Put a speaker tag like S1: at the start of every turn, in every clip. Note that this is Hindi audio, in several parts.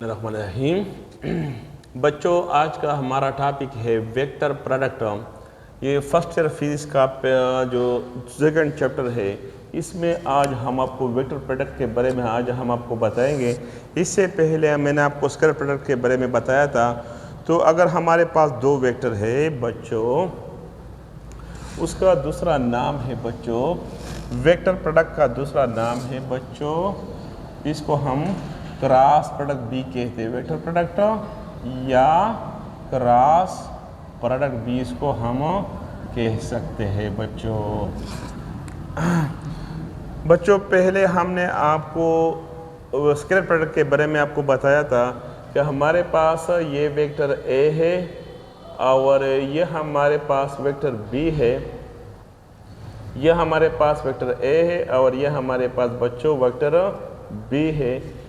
S1: रहीम बच्चों, आज का हमारा टॉपिक है वेक्टर प्रोडक्ट। ये फर्स्ट ईयर फिजिक्स का जो सेकंड चैप्टर है, इसमें आज हम आपको वेक्टर प्रोडक्ट के बारे में आज हम आपको बताएंगे। इससे पहले मैंने आपको स्केलर प्रोडक्ट के बारे में बताया था। तो अगर हमारे पास दो वेक्टर है बच्चों, उसका दूसरा नाम है बच्चों वेक्टर प्रोडक्ट का दूसरा नाम है बच्चों, इसको हम क्रॉस प्रोडक्ट बी कहते हैं। वेक्टर प्रोडक्ट या क्रॉस प्रोडक्ट बी इसको हम कह सकते हैं बच्चों। पहले हमने आपको स्केलर प्रोडक्ट के बारे में आपको बताया था कि हमारे पास ये वेक्टर ए है और ये हमारे पास वेक्टर बी है। यह हमारे पास वेक्टर ए है और यह हमारे पास बच्चों वेक्टर बी है।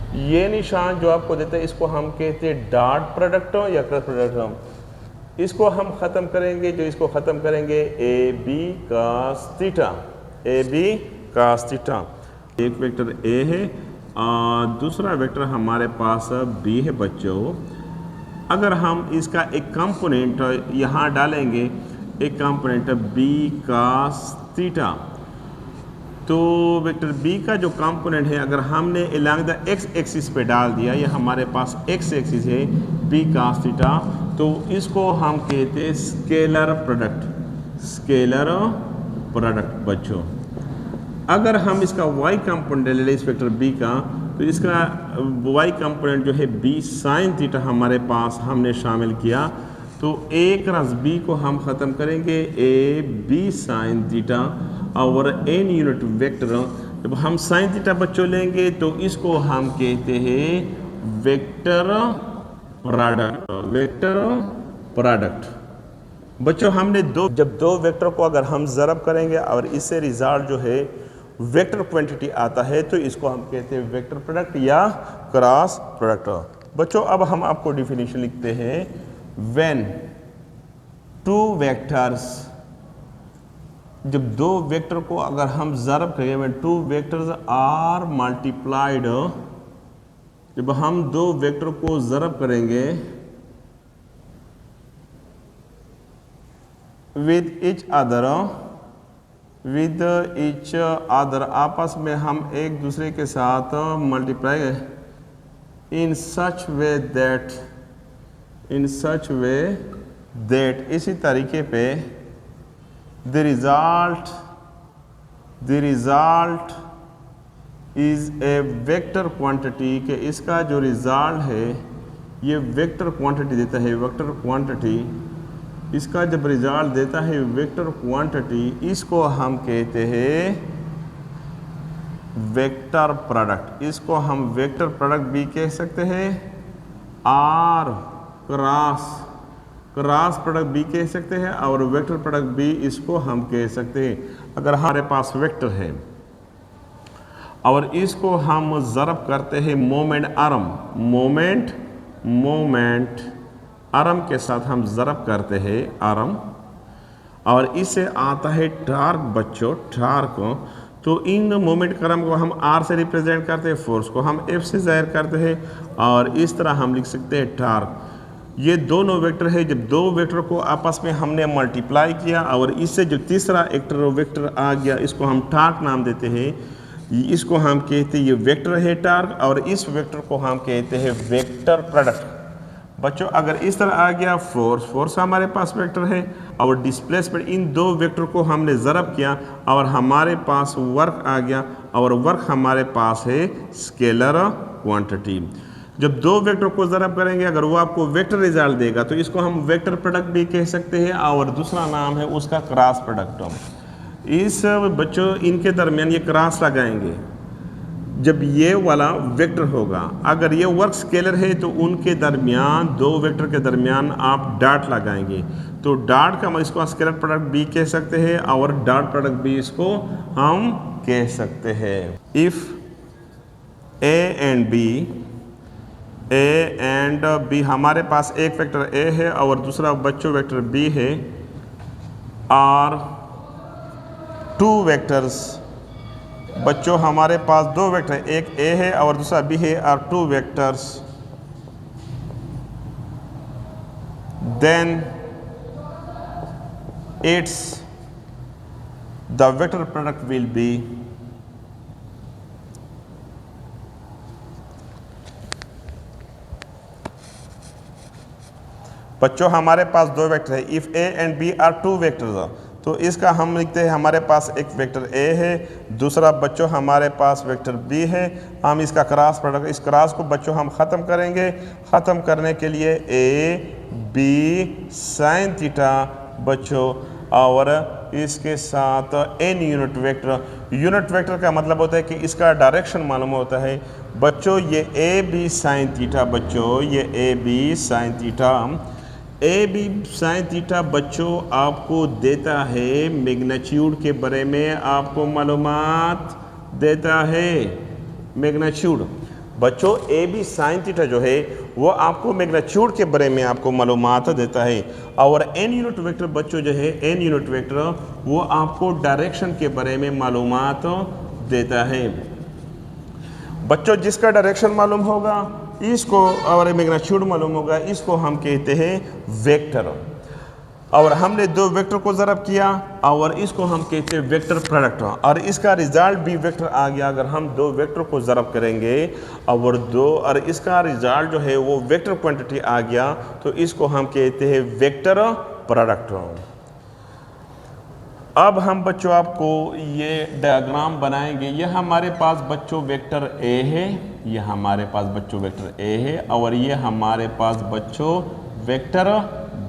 S1: ये निशान जो आपको देते हैं इसको हम कहते हैं डॉट प्रोडक्ट या क्रॉस प्रोडक्ट। इसको हम ख़त्म करेंगे, जो इसको ख़त्म करेंगे A B cos theta, A B cos theta. एक वेक्टर ए है और दूसरा वेक्टर हमारे पास बी है बच्चों। अगर हम इसका एक कंपोनेंट यहाँ डालेंगे, एक कंपोनेंट बी कॉस थीटा, तो वेक्टर बी का जो कंपोनेंट है अगर हमने अलॉन्ग द एक्स एक्सिस पे डाल दिया, ये हमारे पास एक्स एक्सिस है बी कॉस थीटा, तो इसको हम कहते हैं स्केलर प्रोडक्ट, स्केलर प्रोडक्ट बच्चों। अगर हम इसका वाई कंपोनेंट ले लें इस वेक्टर बी का, तो इसका वाई कंपोनेंट जो है बी साइन थीटा हमारे पास हमने शामिल किया, तो ए क्रॉस बी को हम ख़त्म करेंगे ए बी साइन थीटा और एन यूनिट वेक्टर। जब हम साइन थीटा बच्चों लेंगे तो इसको हम कहते हैं वेक्टर प्रोडक्ट, वेक्टर प्रोडक्ट बच्चों। हमने जब दो वेक्टर को अगर हम ज़रब करेंगे और इससे रिजल्ट जो है वेक्टर क्वांटिटी आता है, तो इसको हम कहते हैं वेक्टर प्रोडक्ट या क्रॉस प्रोडक्ट बच्चों। अब हम आपको डिफिनीशन लिखते हैं। व्हेन टू वेक्टर्स, जब दो वेक्टर को अगर हम ज़रब करेंगे, when two vectors are multiplied, जब हम दो वेक्टर को ज़रब करेंगे विद ईच अदर, आपस में हम एक दूसरे के साथ multiply in such way that इसी तरीके पे the result is a vector quantity, कि इसका जो रिजल्ट है ये वेक्टर क्वांटिटी देता है। वेक्टर क्वांटिटी, इसका जब रिजल्ट देता है वेक्टर क्वांटिटी, इसको हम कहते हैं वेक्टर प्रोडक्ट। इसको हम वेक्टर प्रोडक्ट भी कह सकते हैं और क्रॉस प्रोडक्ट भी कह सकते हैं और वेक्टर प्रोडक्ट भी इसको हम कह सकते हैं। अगर हमारे पास वेक्टर है और इसको हम ज़रब करते हैं मोमेंट आर्म के साथ हम ज़रब करते हैं आर्म, और इससे आता है टार्क बच्चों, टार्क। तो इन मोमेंट क्रम को हम आर से रिप्रेजेंट करते हैं, फोर्स को हम एफ से जाहिर करते हैं, और इस तरह हम लिख सकते हैं टार्क। ये दोनों वेक्टर है। जब दो वेक्टर को आपस में हमने मल्टीप्लाई किया और इससे जो तीसरा वेक्टर आ गया, इसको हम टार्क नाम देते हैं। इसको हम कहते हैं ये वेक्टर है टार्क, और इस वेक्टर को हम कहते हैं वेक्टर प्रोडक्ट बच्चों। अगर इस तरह आ गया फोर्स हमारे पास वेक्टर है, और डिस्प्लेसमेंट, इन दो वेक्टर को हमने ज़रब किया और हमारे पास वर्क आ गया, और वर्क हमारे पास है स्केलर क्वांटिटी। जब दो वेक्टर को ज़रब करेंगे, अगर वो आपको वेक्टर रिजल्ट देगा, तो इसको हम वेक्टर प्रोडक्ट भी कह सकते हैं, और दूसरा नाम है उसका क्रॉस प्रोडक्ट। इस बच्चों इनके दरमियान ये क्रॉस लगाएंगे जब ये वाला वेक्टर होगा। अगर ये वर्क स्केलर है तो उनके दरमियान, दो वेक्टर के दरमियान आप डॉट लगाएंगे, तो डॉट का इसको स्केलर प्रोडक्ट भी कह सकते हैं और डॉट प्रोडक्ट भी इसको हम कह सकते हैं। इफ़ ए एंड बी, हमारे पास एक वेक्टर ए है और दूसरा बच्चों वेक्टर बी है, और टू वेक्टर्स बच्चों हमारे पास दो वेक्टर है, एक ए है और दूसरा बी है, are two vectors, then it's the vector product will be बच्चों हमारे पास दो वेक्टर है, if A and B are two vectors, तो इसका हम लिखते हैं हमारे पास एक वेक्टर ए है, दूसरा बच्चों हमारे पास वेक्टर बी है। हम इसका क्रॉस प्रोडक्ट, इस क्रॉस को बच्चों हम ख़त्म करेंगे। ख़त्म करने के लिए ए बी साइन थीटा बच्चों और इसके साथ n unit vector. Unit vector का मतलब होता है कि इसका डायरेक्शन मालूम होता है बच्चों। ये ए बी साइन थीटा बच्चों, ये A B sine theta, A B sine theta बच्चों आपको देता है मैग्नीट्यूड के बारे में, आपको मालूमात देता है मैग्नीट्यूड। बच्चों ए बी साइन थीटा जो है वो आपको मैग्नीट्यूड के बारे में आपको मालूमात देता है। और एन यूनिट वेक्टर बच्चों जो है, एन यूनिट वेक्टर वो आपको डायरेक्शन के बारे में मालूमात देता है। बच्चों जिसका डायरेक्शन मालूम होगा इसको, और मैग्नीट्यूड मालूम होगा, इसको हम कहते हैं वेक्टर। और हमने दो वेक्टर को ज़रब किया और इसको हम कहते हैं वेक्टर प्रोडक्ट, और इसका रिजल्ट भी वेक्टर आ गया। अगर हम दो वेक्टर को ज़रब करेंगे और इसका रिजल्ट जो है वो वेक्टर क्वांटिटी आ गया, तो इसको हम कहते हैं वेक्टर प्रोडक्ट। अब हम बच्चों आपको ये डायग्राम बनाएंगे। ये हमारे पास बच्चों वेक्टर ए है, ये हमारे पास बच्चों वेक्टर ए है, और ये हमारे पास बच्चों वेक्टर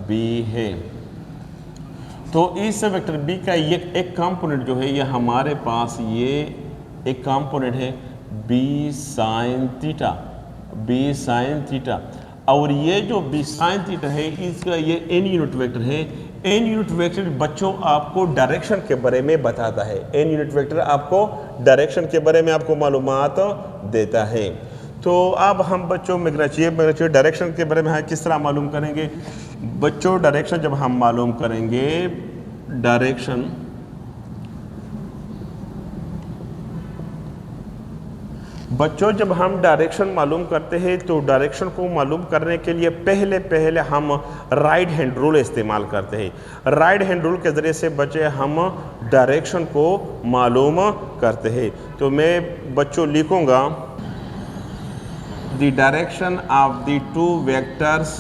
S1: बी है। तो इस वेक्टर बी का ये एक कंपोनेंट जो है, ये हमारे पास ये एक कंपोनेंट है B sine theta, B sine theta. और ये जो बी साइन थीटा है इसका ये एन यूनिट वेक्टर है। एन यूनिट वेक्टर बच्चों आपको डायरेक्शन के बारे में बताता है। एन यूनिट वेक्टर आपको डायरेक्शन के बारे में आपको मालूमात देता है। तो अब हम बच्चों मैग्नीट्यूड डायरेक्शन के बारे में किस तरह मालूम करेंगे बच्चों? डायरेक्शन जब हम मालूम करेंगे, डायरेक्शन बच्चों जब हम डायरेक्शन मालूम करते हैं तो डायरेक्शन को मालूम करने के लिए पहले हम राइट हैंड रूल इस्तेमाल करते हैं। राइट हैंड रूल के ज़रिए से बच्चे हम डायरेक्शन को मालूम करते हैं। तो मैं बच्चों लिखूँगा the direction of the two vectors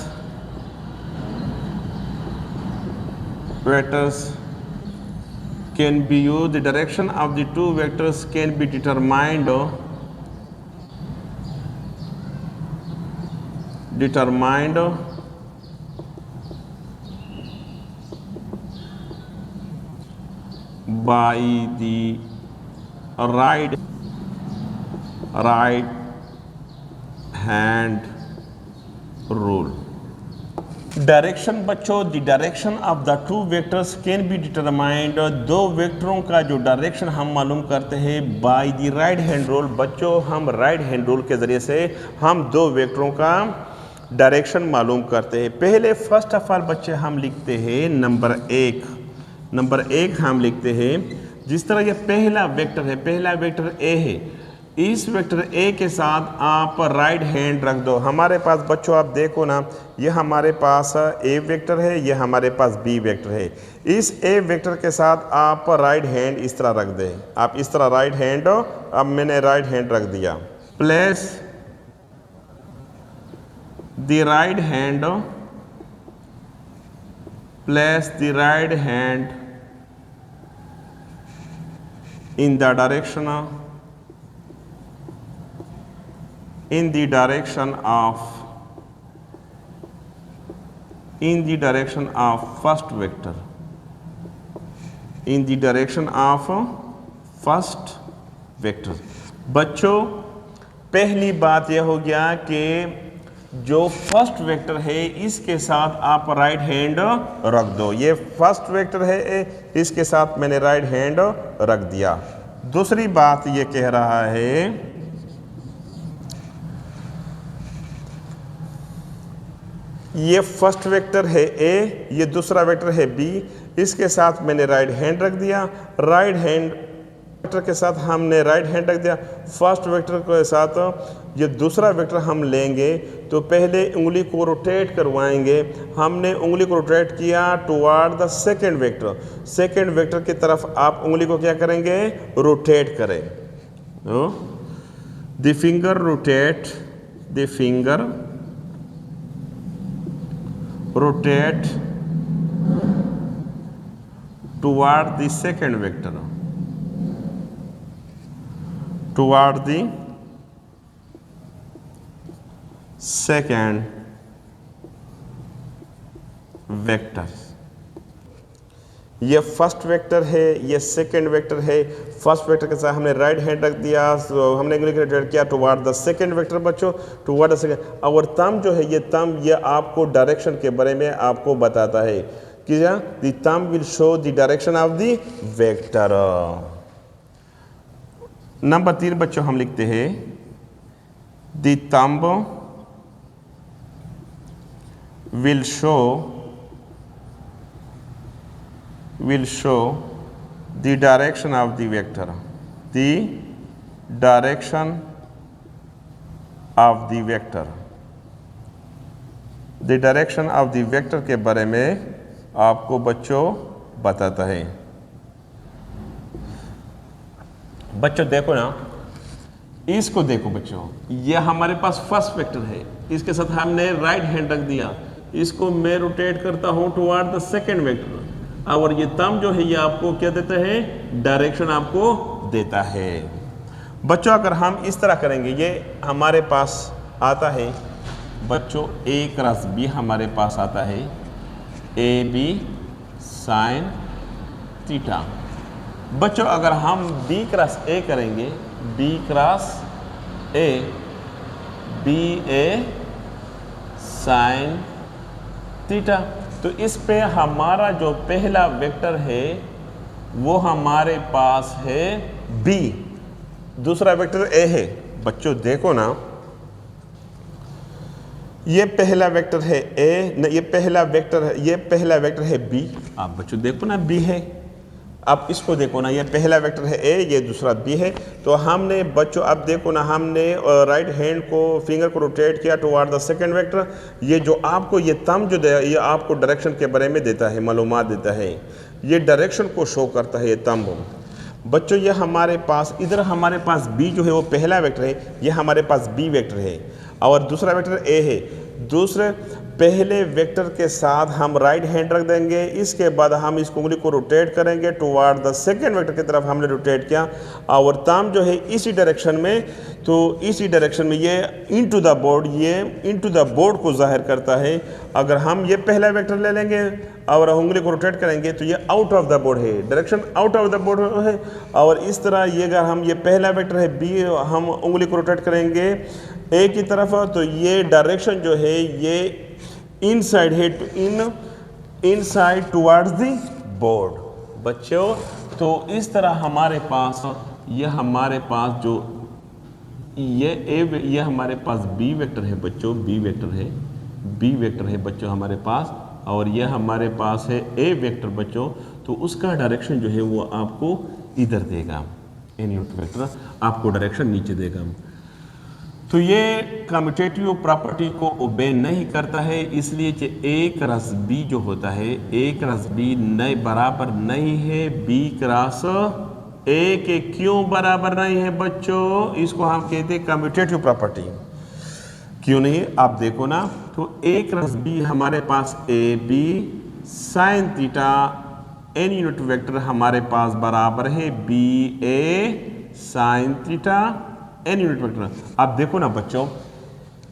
S1: can be used. The direction of the two vectors can be determined by the right hand rule. Direction बच्चों, the direction of the two vectors can be determined. दो वेक्टरों का जो डायरेक्शन हम मालूम करते हैं by the right hand rule. बच्चों हम राइट हैंड रूल के ज़रिए से हम दो वेक्टरों का डायरेक्शन मालूम करते हैं। पहले फर्स्ट ऑफ ऑल बच्चे हम लिखते हैं नंबर एक हम लिखते हैं। जिस तरह ये पहला वेक्टर है, पहला वेक्टर ए है, इस वेक्टर ए के साथ आप राइट हैंड रख दो। हमारे पास बच्चों आप देखो ना, ये हमारे पास ए वेक्टर है, ये हमारे पास बी वेक्टर है। इस ए वेक्टर के साथ आप राइट हैंड इस तरह रख दें। आप इस तरह राइट हैंड, अब मैंने राइट हैंड रख दिया। Place the right hand in the direction of first vector, in the direction of first vector। बच्चों पहली बात यह हो गया कि जो फर्स्ट वेक्टर है इसके साथ आप राइट हैंड रख दो। ये फर्स्ट वेक्टर है इसके साथ मैंने राइट हैंड रख दिया। दूसरी बात ये कह रहा है ये फर्स्ट वेक्टर है ए, ये दूसरा वेक्टर है बी, इसके साथ मैंने राइट हैंड रख दिया। राइट हैंड वेक्टर के साथ हमने राइट हैंड रख दिया, फर्स्ट वेक्टर के साथ ये दूसरा वेक्टर हम लेंगे तो पहले उंगली को रोटेट करवाएंगे। हमने उंगली को रोटेट किया toward the second vector, second vector की तरफ आप उंगली को क्या करेंगे, रोटेट करें। The finger rotate, the finger rotate toward the second vector, toward the second vector। ये फर्स्ट वेक्टर है, ये सेकेंड वेक्टर है। फर्स्ट वेक्टर के साथ हमने राइट हैंड रख दिया, तो हमने रोटेट किया टुवर्ड द सेकेंड वेक्टर बच्चों, टुवर्ड द सेकेंड। और थंब जो है, ये थंब ये आपको डायरेक्शन के बारे में आपको बताता है कि the thumb will show the direction of the vector. Number 3 बच्चों हम लिखते हैं the thumb will show the direction of the vector, the direction of the vector. The direction of the vector के बारे में आपको बच्चों बताता है। बच्चों देखो ना, इसको देखो बच्चों, ये हमारे पास फर्स्ट वेक्टर है, इसके साथ हमने राइट हैंड रख दिया, इसको मैं रोटेट करता हूं टुवर्ड द सेकेंड वेक्टर, और ये थंब जो है ये आपको क्या देता है, डायरेक्शन आपको देता है। बच्चों अगर हम इस तरह करेंगे, ये हमारे पास आता है बच्चों a क्रॉस b हमारे पास आता है, ए बी साइन थीटा। बच्चों अगर हम b क्रॉस a करेंगे, b cross a, B A sine theta, तो इस पे हमारा जो पहला वेक्टर है वो हमारे पास है b, दूसरा वेक्टर a है। बच्चों देखो ना, ये पहला वेक्टर है a, ये पहला वेक्टर है b। आप बच्चों देखो ना b है, आप इसको देखो ना, ये पहला वेक्टर है a, ये दूसरा b है। तो हमने बच्चों अब देखो ना, हमने राइट हैंड को फिंगर को रोटेट किया टुवर्ड द सेकंड वेक्टर। ये जो आपको ये थंब जो ये आपको डायरेक्शन के बारे में देता है, मालूमात देता है, ये डायरेक्शन को शो करता है ये थंब। बच्चों ये हमारे पास इधर हमारे पास b जो है वो पहला वेक्टर है, ये हमारे पास b वेक्टर है, और दूसरा वेक्टर a है। दूसरे पहले वेक्टर के साथ हम राइट हैंड रख देंगे, इसके बाद हम इस उंगली को रोटेट करेंगे टुवर्ड द सेकेंड वेक्टर की तरफ हमने रोटेट किया, और थंब जो है इसी डायरेक्शन में, तो इसी डायरेक्शन में ये इनटू द बोर्ड, ये इनटू द बोर्ड को जाहिर करता है। अगर हम ये पहला वेक्टर ले लेंगे और उंगली को रोटेट करेंगे तो ये आउट ऑफ द बोर्ड है, direction out of the board है। और इस तरह ये अगर हम ये पहला वेक्टर है बी, हम उंगली को रोटेट करेंगे ए की तरफ, तो ये डायरेक्शन जो है ये इनसाइड है, इनसाइड टुवर्ड्स द बोर्ड। बच्चों तो इस तरह हमारे पास हमारे पास जो ये हमारे पास बी वेक्टर है बच्चों, बी वेक्टर है बच्चों हमारे पास, और ये हमारे पास है ए वेक्टर बच्चों। तो उसका डायरेक्शन जो है वो आपको इधर देगा, एन यूनिट वेक्टर आपको डायरेक्शन नीचे देगा। तो ये कम्यूटेटिव प्रॉपर्टी को ओबे नहीं करता है, इसलिए कि ए क्रॉस बी जो होता है, ए क्रॉस बी नए बराबर नहीं है बी क्रॉस ए के। क्यों बराबर नहीं है बच्चों? इसको हम कहते हैं कम्यूटेटिव प्रॉपर्टी। क्यों नहीं? आप देखो ना, तो ए क्रॉस बी हमारे पास A B sine theta N unit vector हमारे पास बराबर है B A sine theta N unit vector. आप देखो ना बच्चों,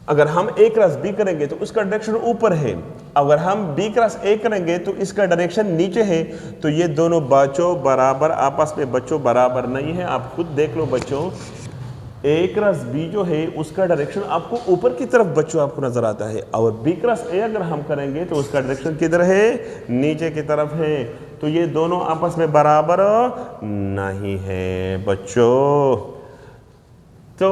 S1: अगर हम ए क्रॉस बी करेंगे तो उसका डायरेक्शन ऊपर है, अगर हम बी क्रॉस ए करेंगे तो इसका डायरेक्शन नीचे है। तो ये दोनों बच्चों बराबर आपस में बच्चों बराबर नहीं है। आप खुद देख लो बच्चों, ए क्रॉस बी जो है उसका डायरेक्शन आपको ऊपर की तरफ बच्चों आपको नजर आता है, और बी क्रॉस ए अगर हम करेंगे तो उसका डायरेक्शन किधर है? नीचे की तरफ है। तो ये दोनों आपस में बराबर नहीं है बच्चों। तो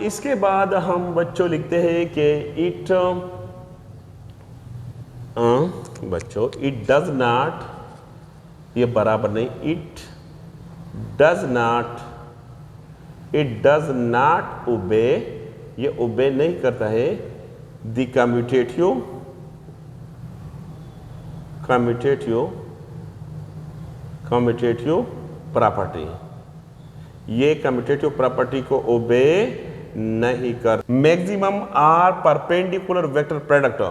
S1: इसके बाद हम बच्चों लिखते हैं कि इट बच्चों इट डज नॉट, ये बराबर नहीं, it it does not obey, ये ओबे नहीं करता है द कम्यूटेटिव प्रॉपर्टी, ये कम्यूटेटिव प्रॉपर्टी को ओबे नहीं कर। Maximum are perpendicular vector product,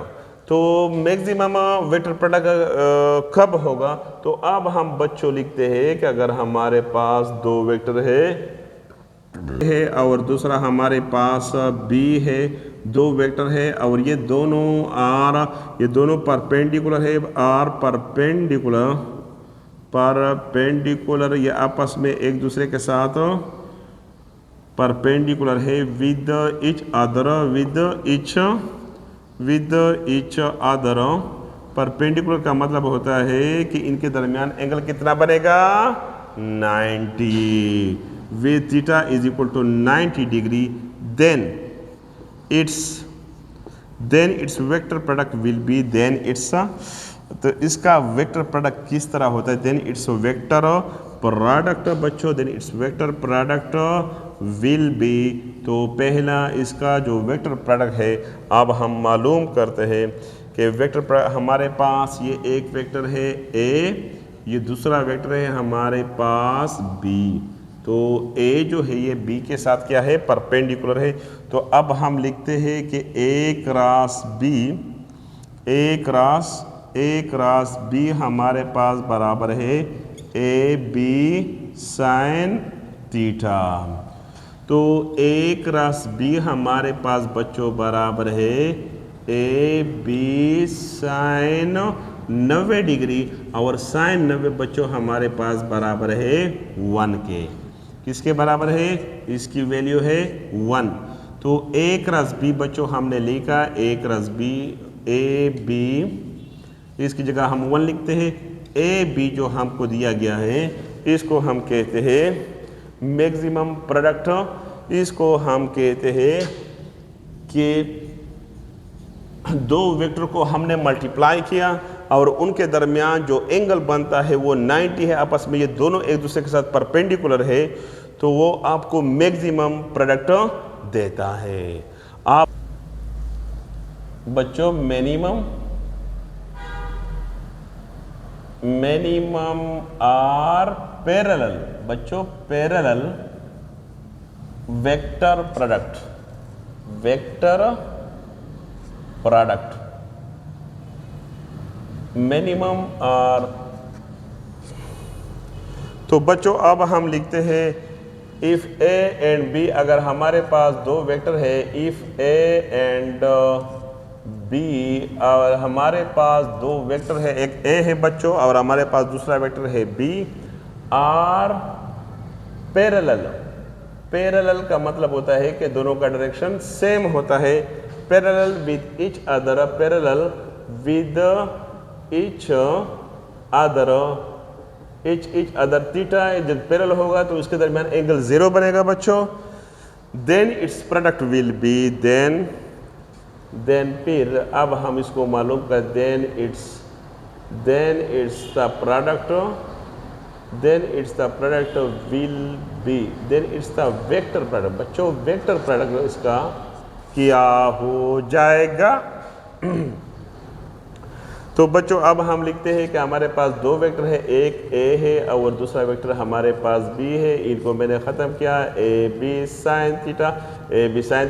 S1: तो मैक्सिमम वेक्टर प्रोडक्ट कब होगा? तो अब हम बच्चों लिखते हैं कि अगर हमारे पास दो वेक्टर है और दूसरा हमारे पास बी है, दो वेक्टर है और ये दोनों परपेंडिकुलर है, आर परपेंडिकुलर, ये आपस में एक दूसरे के साथ परपेंडिकुलर है विद इच अदर। परपेंडिकुलर का मतलब होता है कि इनके दरमियान एंगल कितना बनेगा? 90, with theta is equal to 90 degree. Then it's vector product will be तो इसका वेक्टर प्रोडक्ट किस तरह होता है? देन इट्स वेक्टर प्रोडक्ट बच्चों, then it's vector product will be, तो पहला इसका जो वेक्टर प्रोडक्ट है अब हम मालूम करते हैं कि वेक्टर हमारे पास ये एक वेक्टर है ए, ये दूसरा वेक्टर है हमारे पास बी, तो ए जो है ये बी के साथ क्या है? परपेंडिकुलर है। तो अब हम लिखते हैं कि ए क्रॉस बी हमारे पास बराबर है ए बी साइन थीटा। तो ए क्रॉस बी हमारे पास बच्चों बराबर है ए बी साइन 90 डिग्री, और साइन 90 बच्चों हमारे पास बराबर है 1 के। किसके बराबर है? इसकी वैल्यू है 1। तो ए क्रॉस बी बच्चों हमने लिखा ए क्रॉस बी, ए बी, इसकी जगह हम 1 लिखते हैं। ए बी जो हमको दिया गया है इसको हम कहते हैं मैक्सिमम प्रोडक्ट। इसको हम कहते हैं कि दो वेक्टर को हमने मल्टीप्लाई किया और उनके दरमियान जो एंगल बनता है वो 90 है, आपस में ये दोनों एक दूसरे के साथ परपेंडिकुलर है, तो वो आपको मैक्सिमम प्रोडक्ट देता है। आप बच्चों मिनिमम आर पैरेलल, बच्चों parallel vector product minimum are. तो बच्चों अब हम लिखते हैं इफ ए एंड बी, अगर हमारे पास दो वेक्टर है इफ ए एंड बी, और हमारे पास दो वेक्टर है, एक ए है बच्चों और हमारे पास दूसरा वेक्टर है बी, आर पैरेलल का मतलब होता है कि दोनों का डायरेक्शन सेम होता है। Parallel with each other theta, जब पैरेलल होगा तो उसके दरमियान एंगल 0 बनेगा बच्चों। Then it's product will be, then फिर अब हम इसको मालूम कर, then it's the product will be, then it's the vector product. बच्चों वेक्टर प्रोडक्ट इसका क्या हो जाएगा? तो बच्चों अब हम लिखते हैं कि हमारे पास दो वेक्टर है, एक ए है और दूसरा वेक्टर हमारे पास बी है। इनको मैंने ख़त्म किया, A B sine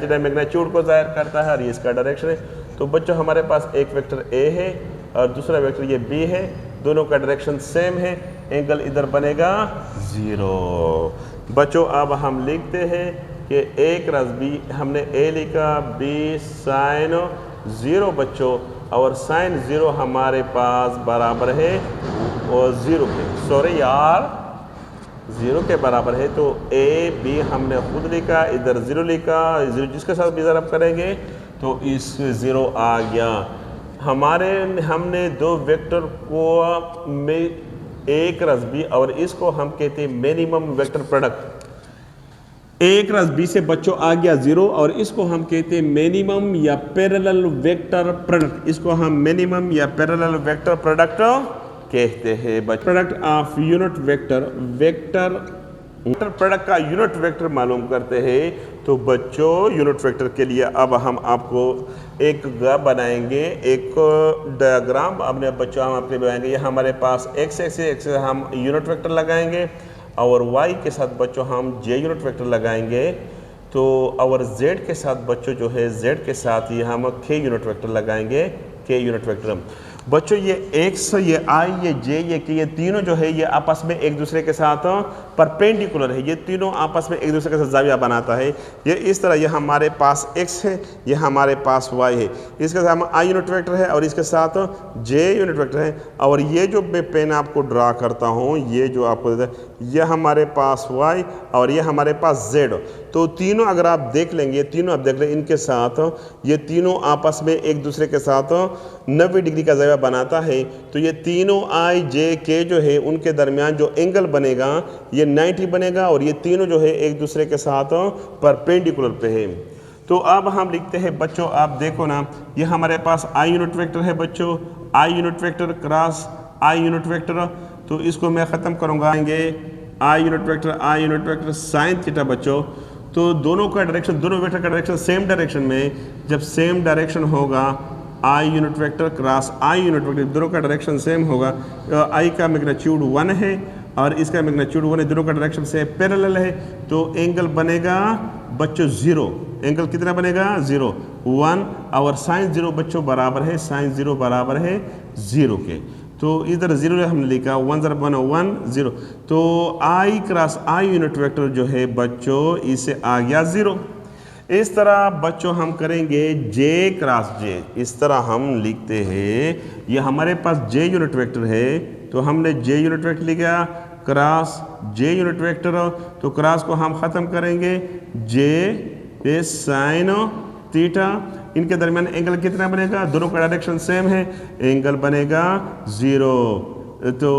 S1: theta magnitude को ज़ाहिर करता है और ये इसका डायरेक्शन है। तो बच्चों हमारे पास एक वेक्टर ए है और दूसरा वेक्टर ये बी है, दोनों का डायरेक्शन सेम है, एंगल इधर बनेगा 0। बच्चों अब हम लिखते हैं कि ए क्रॉस बी, हमने ए लिखा, बी साइन 0 बच्चों, और साइन 0 हमारे पास बराबर है और 0 के, 0 के बराबर है। तो ए बी हमने खुद लिखा, इधर 0 लिखा, 0 जिसके साथ भी ज़रा करेंगे तो इस 0 आ गया। हमने दो वेक्टर को में ए क्रॉस बी और इसको हम कहते हैं मिनिमम वेक्टर प्रोडक्ट। ए क्रॉस बी से बच्चों आ गया 0 और इसको हम कहते हैं मिनिमम या पैरेलल वेक्टर प्रोडक्ट। इसको हम मिनिमम या पैरेलल वेक्टर प्रोडक्ट कहते हैं। Product of unit vector product का यूनिट वेक्टर मालूम करते हैं। तो बच्चों यूनिट वेक्टर के लिए अब हम आपको एक ग्राफ बनाएंगे, एक डायग्राम अपने बच्चों हम अपने बनाएंगे। ये हमारे पास एक्स एक्सिस हम यूनिट वेक्टर लगाएंगे और वाई के साथ बच्चों हम जे यूनिट वेक्टर लगाएंगे। तो और जेड के साथ बच्चों जो है जेड के साथ ये हम के यूनिट वेक्टर लगाएंगे, के यूनिट वेक्टर। बच्चों ये एक्स, ये आई, ये जे, ये के, ये तीनों जो है ये आपस में एक दूसरे के साथ परपेंडिकुलर है। ये तीनों आपस में एक दूसरे के साथ जाविया बनाता है। ये इस तरह ये हमारे पास एक्स है, ये हमारे पास वाई है, इसके साथ हम आई यूनिट वेक्टर है और इसके साथ जे यूनिट वेक्टर है। और ये जो मैं पेन आपको ड्रा करता हूँ, ये जो आपको देता है, ये हमारे पास वाई और ये हमारे पास जेड। तो तीनों अगर आप देख लेंगे, तीनों आप देख लें, इनके साथ ये तीनों आपस में एक दूसरे के साथ 90 डिग्री का जाविया बनाता है। तो ये तीनों आई जे के जो है उनके दरमियान जो एंगल बनेगा ये 90 बनेगा और ये तीनों जो है एक दूसरे के साथ परपेंडिकुलर पे है। तो अब हम लिखते हैं बच्चों, आप देखो ना, ये हमारे पास आई यूनिट वेक्टर है बच्चों, आई unit vector cross I unit vector. तो इसको मैं ख़त्म करूँगा, आई यूनिट वेक्टर साइन थीटा बच्चों। तो दोनों का डायरेक्शन, दोनों वेक्टर का डायरेक्शन सेम डायरेक्शन में, जब सेम डायरेक्शन होगा आई unit vector cross I unit vector, दोनों का डायरेक्शन सेम होगा। आई का मैग्नीट्यूड 1 है और इसका मैग्नीट्यूड 1 है, दोनों का डायरेक्शन से पैरेलल है। तो एंगल बनेगा बच्चों 0। एंगल कितना बनेगा? 0, 1 और साइन 0 बच्चों बराबर है, साइन 0 बराबर है 0 के। तो इधर 0 हमने लिखा, 1 ज़रा बना 1 0। तो आई क्रॉस आई यूनिट वेक्टर जो है बच्चों इसे आ गया 0। इस तरह बच्चों हम करेंगे जे क्रॉस जे, इस तरह हम लिखते हैं। ये हमारे पास जे यूनिट वेक्टर है, तो हमने जे यूनिट वेक्टर लिखा क्रॉस जे यूनिट वेक्टर। तो क्रॉस को हम ख़त्म करेंगे जे साइन थीटा, इनके दरमियान एंगल कितना बनेगा? दोनों का डायरेक्शन सेम है, एंगल बनेगा 0। तो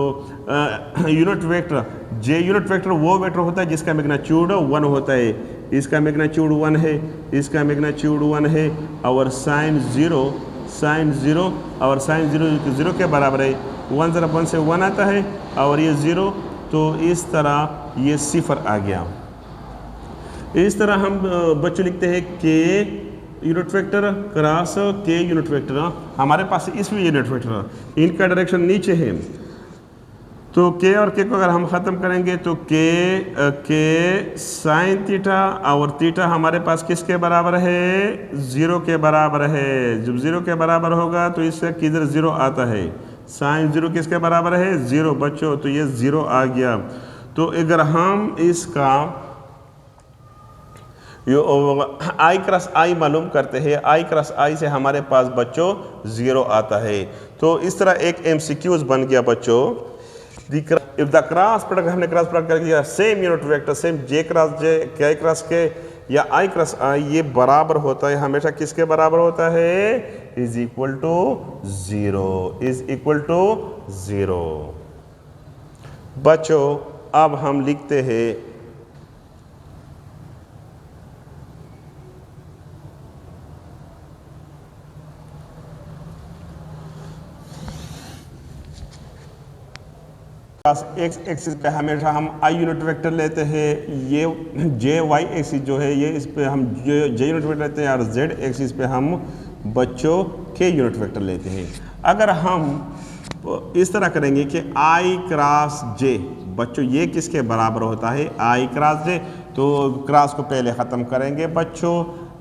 S1: यूनिट वेक्टर जे यूनिट वेक्टर वो वेक्टर होता है जिसका मैग्नीट्यूड 1 होता है। इसका मैग्नीट्यूड 1 है, इसका मैग्नीट्यूड 1 है और साइन 0 और साइन 0 के बराबर है। 1 ज़रा 1 से 1 आता है और ये 0, तो इस तरह ये 0 आ गया। इस तरह हम बच्चों लिखते हैं के यूनिट वेक्टर क्रॉस के यूनिट वेक्टर। हमारे पास इसमें यूनिट वेक्टर, इनका डायरेक्शन नीचे है। तो के और के को अगर हम ख़त्म करेंगे तो के साइन थीटा और थीटा हमारे पास किसके बराबर है? 0 के बराबर है। जब 0 के बराबर होगा तो इससे किधर 0 आता है? साइन 0 किसके बराबर है? 0 बच्चों, तो ये 0 आ गया। तो अगर हम इसका आई क्रॉस आई मालूम करते हैं, आई क्रॉस आई से हमारे पास बच्चों 0 आता है। तो इस तरह एक MCQs बन गया बच्चों। इफ द क्रॉस प्रोडक्ट, हमने क्रॉस प्रोडक्ट कर दिया, सेम यूनिट वेक्टर, सेम जे क्रॉस जे, के क्रॉस के या आई क्रॉस आई, ये बराबर होता है हमेशा किसके बराबर होता है? Is equal to 0, is equal to 0। बच्चों अब हम लिखते हैं एक्स एक्सिस पे हमेशा हम आई यूनिट वेक्टर लेते हैं। ये जे वाई एक्सिस जो है ये इस पे हम जे यूनिट वेक्टर लेते हैं और जेड एक्सिस पे हम बच्चों के यूनिट वेक्टर लेते हैं। अगर हम इस तरह करेंगे कि आई क्रॉस जे, बच्चों ये किसके बराबर होता है? आई क्रॉस जे। तो क्रॉस को पहले ख़त्म करेंगे बच्चों,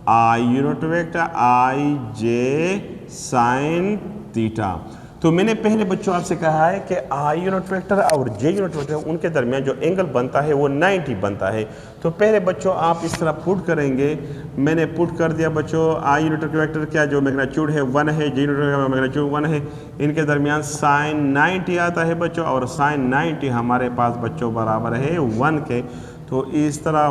S1: आई यूनिट वेक्टर आई जे साइन थीटा। तो मैंने पहले बच्चों आपसे कहा है कि आई यूनिट वेक्टर और जे यूनिट वेक्टर उनके दरमियान जो एंगल बनता है वो 90 बनता है। तो पहले बच्चों आप इस तरह पुट करेंगे, मैंने पुट कर दिया बच्चों। आई यूनिट वेक्टर क्या जो मैग्नीट्यूड है 1 है, जे यूनिट वेक्टर का मैग्नीट्यूड 1 है, इनके दरमियान साइन 90 आता है बच्चों और साइन 90 हमारे पास बच्चों बराबर है 1 के। तो इस तरह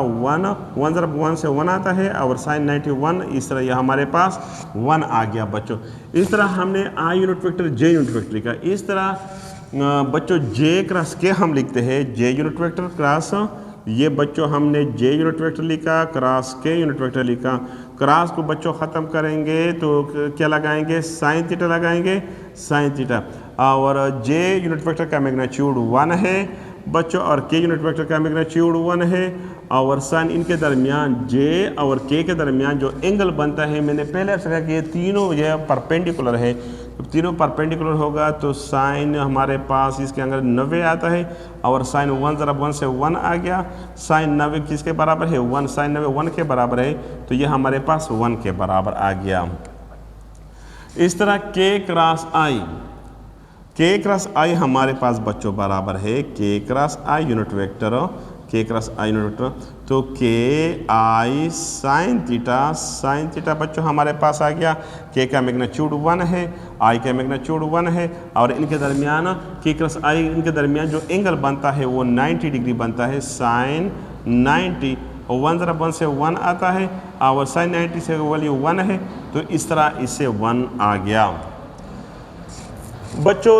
S1: 1 ज़रा 1 से 1 आता है और साइन 91, इस तरह यह हमारे पास 1 आ गया बच्चों। इस तरह हमने आई यूनिट वेक्टर जे यूनिट वेक्टर लिखा। इस तरह बच्चों जे क्रॉस के हम लिखते हैं, जे यूनिट वेक्टर क्रॉस, ये बच्चों हमने जे यूनिट वेक्टर लिखा, क्रॉस के यूनिट वेक्टर लिखा। क्रॉस को बच्चों ख़त्म करेंगे तो क्या लगाएंगे? साइन थीटा लगाएंगे, साइन थीटा। और जे यूनिट वेक्टर का मैग्नीट्यूड 1 है बच्चों, और के यूनिट वेक्टर का मैग्नीट्यूड 1 है, और साइन इनके दरमियान जे और के दरमियान जो एंगल बनता है, मैंने पहले आपसे कहा कि ये तीनों यह परपेंडिकुलर है, जब तीनों परपेंडिकुलर होगा तो साइन हमारे पास इसके अंदर 90 आता है, और साइन 1 ज़रा 1 से 1 आ गया, साइन 90 किसके बराबर है 1, साइन 90 1 के बराबर है, तो ये हमारे पास 1 के बराबर आ गया। इस तरह के क्रॉस आई हमारे पास बच्चों बराबर है के क्रॉस आई यूनिट वेक्टर, के क्रॉस आई यूनिट वेक्टर, तो के आई साइन थीटा बच्चों हमारे पास आ गया। के का मैग्नीट्यूड 1 है, आई का मैग्नीट्यूड 1 है, और इनके दरमियान के क्रॉस आई इनके दरमियान जो एंगल बनता है वो 90 डिग्री बनता है, साइन 90, और 1 ज़रा 1 से 1 आता है, और साइन 90 से वैल्यू 1 है, तो इस तरह इससे 1 आ गया। बच्चों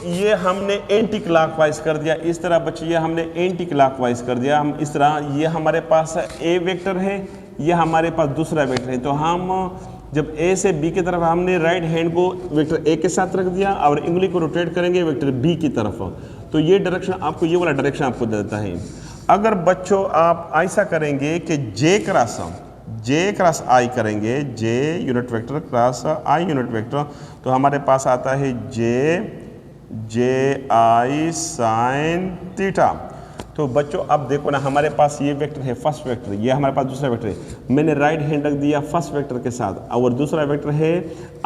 S1: ये हमने एंटी क्लॉकवाइज कर दिया, इस तरह बच्चों ये हमने एंटी क्लॉकवाइज कर दिया। हम इस तरह, ये हमारे पास ए वेक्टर है, ये हमारे पास दूसरा वेक्टर है, तो हम जब ए से बी की तरफ हमने राइट हैंड को वेक्टर ए के साथ रख दिया और उंगली को रोटेट करेंगे वेक्टर बी की तरफ, तो ये डायरेक्शन आपको, ये वाला डायरेक्शन आपको दे देता है। अगर बच्चों आप ऐसा करेंगे कि जे क्रॉस आई करेंगे, J unit vector cross I unit vector, तो हमारे पास आता है जे आई साइन थीटा। तो बच्चों अब देखो ना, हमारे पास ये वेक्टर है फर्स्ट वेक्टर, ये हमारे पास दूसरा वेक्टर है, मैंने राइट हैंड रख दिया फर्स्ट वेक्टर के साथ, और दूसरा वेक्टर है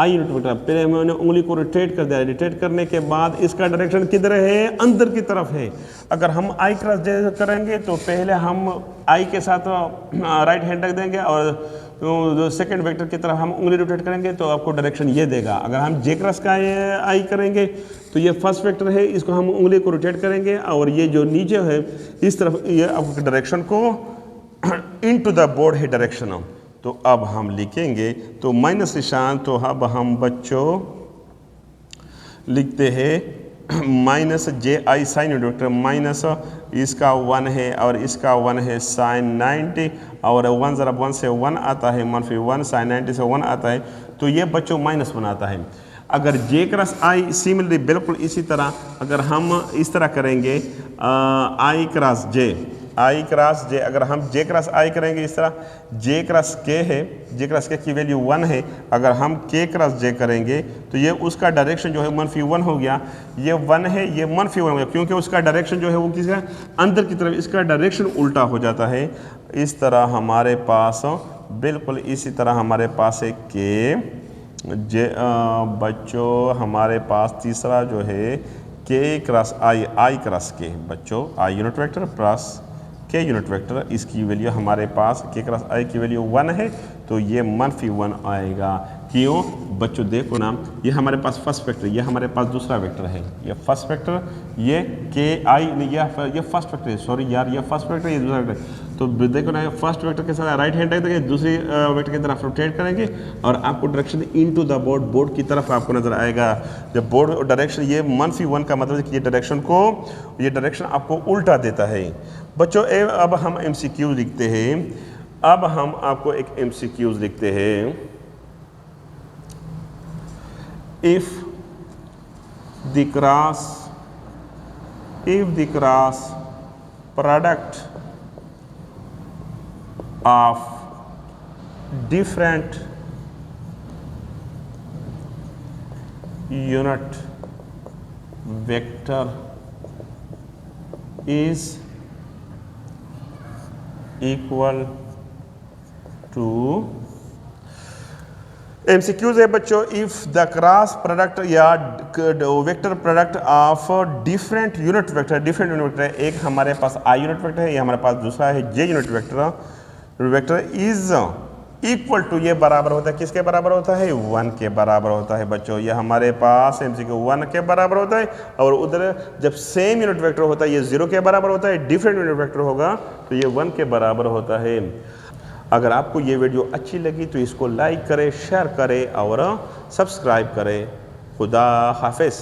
S1: आई यूनिट वेक्टर। पहले मैंने उंगली को रोटेट कर दिया, रोटेट करने के बाद इसका डायरेक्शन किधर है, अंदर की तरफ है। अगर हम आई क्रॉस जे करेंगे तो पहले हम आई के साथ राइट हैंड रख देंगे, और तो सेकेंड वेक्टर की तरफ हम उंगली रोटेट करेंगे तो आपको डायरेक्शन ये देगा। अगर हम जे क्रॉस का आई करेंगे तो ये फर्स्ट वेक्टर है, इसको हम उंगली को रोटेट करेंगे, और ये जो नीचे है इस तरफ, ये आपको डायरेक्शन को इनटू द बोर्ड है डायरेक्शन। तो अब हम लिखेंगे तो माइनस निशान, तो अब हम बच्चों लिखते हैं माइनस जे आई साइन यूनिट वेक्टर, माइनस इसका 1 है और इसका 1 है, साइन 90, और 1 ज़रा 1 से 1 आता है, -1 साइन 90 से 1 आता है, तो ये बच्चों माइनस बनाता है। अगर जे क्रॉस आई सिमिलरली बिल्कुल इसी तरह अगर हम इस तरह करेंगे आई क्रॉस जे, अगर हम जे क्रॉस आई करेंगे इस तरह, जे क्रॉस के है, जे क्रॉस के की वैल्यू 1 है, अगर हम के क्रॉस जे करेंगे तो ये उसका डायरेक्शन जो है -1 हो गया, ये 1 है, ये -1 हो गया, क्योंकि उसका डायरेक्शन जो है वो किसका अंदर की तरफ, इसका डायरेक्शन उल्टा हो जाता है। इस तरह हमारे पास बिल्कुल इसी तरह हमारे पास है के जे बच्चों हमारे पास तीसरा जो है के क्रॉस आई क्रॉस के, बच्चों आई यूनिट वेक्टर प्लस के यूनिट वेक्टर, इसकी वैल्यू हमारे पास के क्रॉस आई की वैल्यू 1 है, तो ये -1 आएगा। क्यों बच्चों देखो ना, ये हमारे पास फर्स्ट वेक्टर, ये हमारे पास दूसरा वेक्टर है, ये फर्स्ट वेक्टर, ये के आई, ये फर्स्ट वेक्टर है, सॉरी यार, ये फर्स्ट वेक्टर, ये दूसरा वेक्टर। तो देखो ना, फर्स्ट वेक्टर के साथ राइट हैंड रख देंगे, दूसरी वेक्टर की तरफ रोटेट करेंगे, और आपको डायरेक्शन इनटू द बोर्ड की तरफ आपको नजर आएगा। जब बोर्ड डायरेक्शन ये -1 का मतलब है कि ये डायरेक्शन आपको उल्टा देता है। बच्चों अब हम MCQ लिखते हैं, अब हम आपको एक MCQ लिखते हैं। If the cross product of different unit vector is equal to MCQs है बच्चों, इफ द क्रॉस प्रोडक्ट या vector product of different unit vector, एक हमारे पास आई यूनिट वेक्टर है, ये हमारे पास दूसरा है J unit vector is equal to, ये बराबर होता है, किसके बराबर होता है 1 के बराबर होता है बच्चों। ये हमारे पास MCQ 1 के बराबर होता है, और उधर जब सेम यूनिट वेक्टर होता है ये 0 के बराबर होता है, डिफरेंट यूनिट वेक्टर होगा तो ये 1 के बराबर होता है। अगर आपको ये वीडियो अच्छी लगी तो इसको लाइक करें, शेयर करें और सब्सक्राइब करें। खुदा हाफिज़।